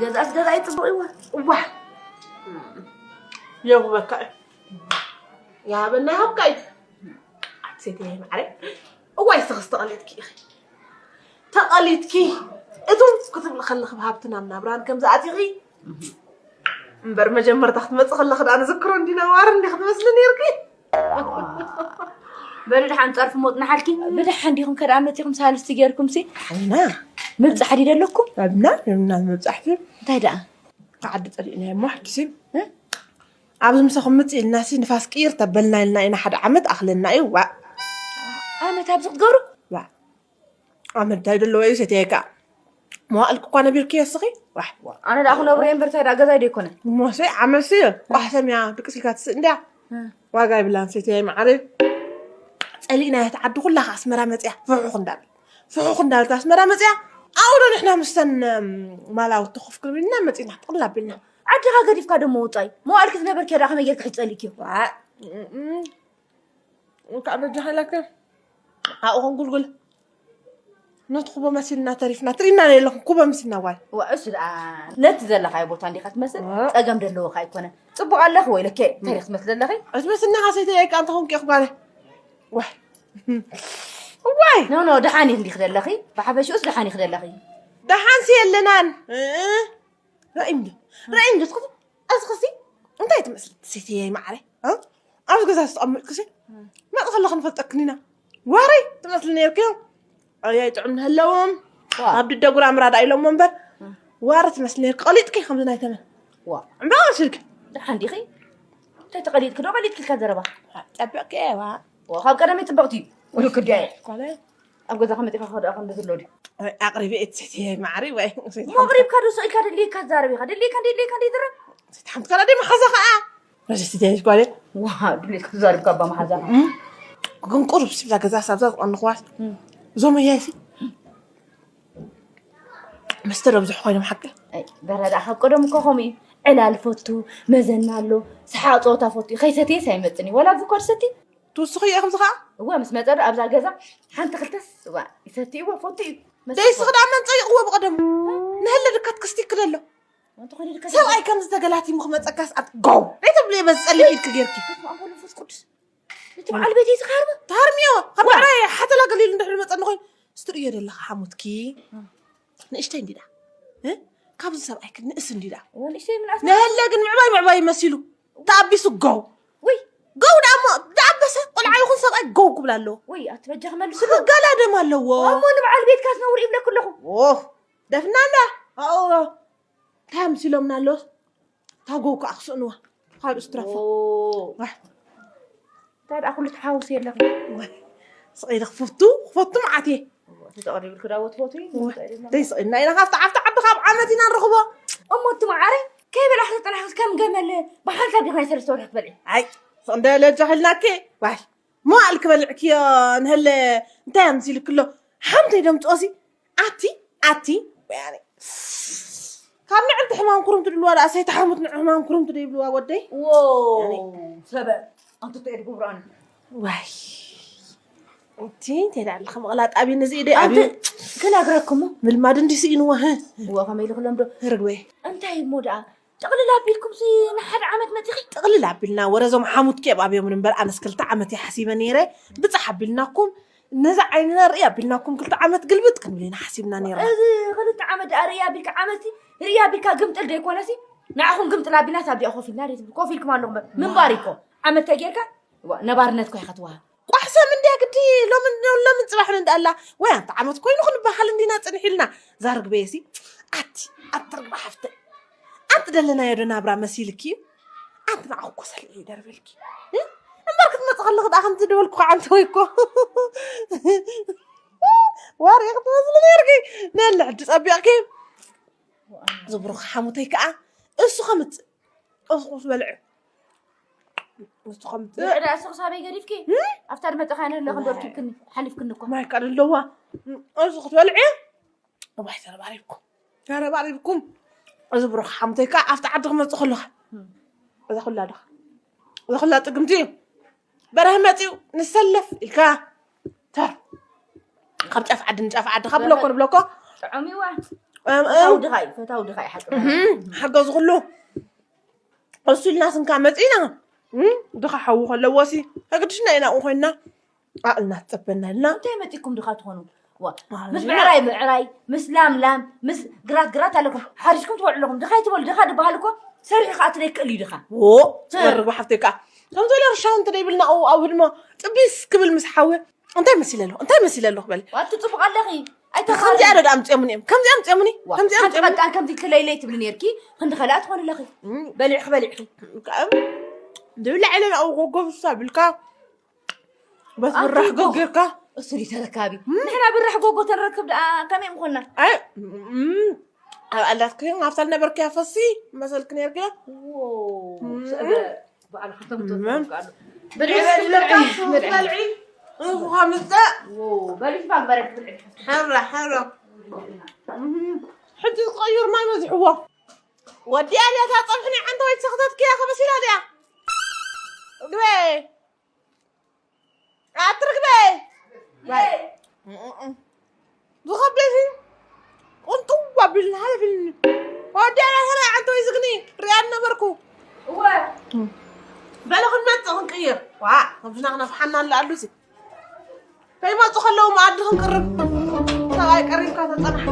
جزء يطبقوا واه يا ابو بكاي يا بنا هبكاي عتسيتي معري واي تقليتك يا اخي تقليتك اذن كتب لخلخ بهابتنا منابران كم زعتي غي مبر مجمر تحت مصخلخ انا ذكر عندنا وارني خد مسلني يركي برد حنصرف موتنا حالكي بدح عندكم كرامتكم سالس تجيركم سي اينا مبص حديد لكم ابنا مبصحتي تايدا قعد طريقنا ما حكسي عبد مسخ متي الناس نفاس كير تبلنا لنا انا حد عمت اخلنا ايوا عمت ابز قرو وا عمت تايد لو ايش تيكا ما قالك انا بيركي صغي واحد انا دا اخو برين برتا دا غزا ديكونه ما سي عمسي واحسن يا بكسي كاتسندا واغاي بلان سيتي معرف صلينا يتعد كلها اسمرا مصيا فوق ندال تاسمرا مصيا اورو نحنا مستن مالاو تخف كلنا مصينا طلابنا عدي غادي فكا دمو وطاي مو قالك نبر كي راح ميلك حصليكي وكأن جهلك اقون قول نطخبه مسلنا تعرفنا ترينا لكم كوبا مسلنا واي واسد نت زلخ اي بوتا عندي خاتمسل اقام دلو خاي كونه صبق الله ويلك تاريخ مثل لخي اسمسنا حسيتي هيك انت هون كي اخباري واي واي نو دحاني اللي خدل لخي بحبش اس دحاني خدل لخي دحان سي لنان رأيمدو تخذ اسخسي انت يتمثل سيتي معري ها افقس استقمط كسي ما تخلخ نفتكنينا واري تمثلني يركيو اي تعمل هلوم عبد الدغور امراد ايلوم منبر وارت مسلني قليت كي خمسنا يتمن وا عم باشلك دحان دي خي تقليد كده قليت كذربا تبعك ايوا وخاب قدامي تبقتي ولو كداي قال ابغى زخمت اخذ نزلودي اقربي اتسيتي معري واي ما قريب كادو سو كاد اللي كزاربي خد اللي كان يدرب تحمد كلا دي محزقه رجستي قال واه اللي كزارب كبا محزقه كون قرب سبلا كذا سبزق انخواس زوم ياسي مستر بزح خوينا محكه اي برد اخ قدم كومي علال فوتو مزنالو سحاطوتا فوتي خيستي سايمتني ولا ذكر ستي توسخي يا خمسه هو مس مزر ابزا غزا حنت خلتس وا يستي وفوتي دايس خد عم نصيق هو بقدم نهل دكات كستي كدلو انت خلي دكات سواي كان زغلاتي مخمصقاس ات جو ليت بلي بصلي ايدك غيركي اقول فوت قدس انت مع البيت يتخرب تارميو خبري حتى لا قليل ندحر مصن خوين استريو دلخ حموتكي نشتي نديدا ها كابز سبعي كن نقس نديدا ولا شيء من اسمع نهل لكن معباي مسيلو تابيسو جو وي جو دعبس طلع يخون سبعي جو قبلالو وي اتوجه ملو قال دم الله امون مع البيت كاس نور ابن كلكم اوه دفنانا اه تام سيلوم نالو تاغوك اخسنوا هاد استرافا اوه تاد اخو تحاوس يلا صيد خفتو معتي تقرب الكداوت فوتي ديس ان انا خفت عفت عبد خاب عمتنا نرخبه انت معري كيف لحظه طلعت كم جمل بحال تبغي ما يصير سوق بلي هاي صندل جهلناكي واي ما قالك بلعك يا نهل انت ينزل كله حمدي دم تقصي اتي يعني كان عند حمام كرم تدلوا راسي تحمت حمام كرم تدلوا ودي واو سبب انت تقرب قبران واي انتي تدعي الخمغلات ابي نزي دي ابي كلا اقركم بالمادن دي سينوا ها هو كميل كلهم دو رغوي انت هي مودا تقلل ابيكم سي نحد عمت متخي تقلل ابلنا ورزم حمود كيب ابي من بر انا سكلت عمت حسيبه نيره بتصحبلناكم نزع عيننا ريا بلناكم كلت عمت قلبت كملينا حسيبنا نيره غلط عمد اريا بك عمتي ريا بك قمت لدي كونسي نعهم قمت لابينا تابي اخو في النار كوفيلكم لهم من باريكو عمت تاجيركا نبارنتكو يخطوها واحسن من دي قدي لو من صباح ند الله وين انت عمت كوين نخل بحال ندينا صنحيلنا زارق بيسي اترق بحفت انت دلنا يا دنا برا مسيلكي انت معك كسل يدربلكي امبارك ما تغلق دا خمس دولكو انت ويكو واري يخت مسل يرقي نلع تصبيقي زبرخ حموتي كا اسو خمت اسو بلع اسو خمت لا اسو صابي غريفكي افتر ما تخانه اللي غندور كيكن حلفكنكم ما كان اللوا اسو بلعي وبحث انا بعرفكم زبرخ حموتي كا افتر عدخ ما تخلخ اذا خلا تقمتي برهمتي نسلف الكا تر خبط اف عد نجاف عد خبلكم بلوكو عمي واحد فتاو دخاي حق زغلو قصي الناس نكامتينا دخا حو خلواسي هكذا هنا وخينا قالنا تبنا لنا انت متيكم دخا تكونوا مس بعراي مس لام مس قرات عليكم حارجكم تولوا لكم دخاي تولوا دخا دبالكم سري خاطري كلي دخا تربح حفتك كم تقول رشان تريبلنا او ما تبيس قبل مسحاوي انت مسيله له بل وانت تطبق على اخي اي كم دي انا دام تامني كم كم دي كليلي تبلني يركي خند خلات هون الاخي بلع دول علينا او غوغو صابلكا بس بنروح غوغيركا اسري تركابي نحن بنروح غوغو تنركب كم يوم كنا قالت كين عفتلنا بركي فسي مثل كنيركا بعد ختمت بلعي وخمسة بلش بقى برك حرة حتى تغير ما مزحوة ودي عليها تطبخني عند وين سخطتك يا خبسي لا ديا قبي اترك بي بخبلتي انتوا بالهالفين ودي عليها هنا عند وين سخني ريالنا بركو هو بلغ المات نقير طبنا في حنا اللي عدوسي طيب ما تخلوا ما عندهم قرب تاي قريب كذا طنح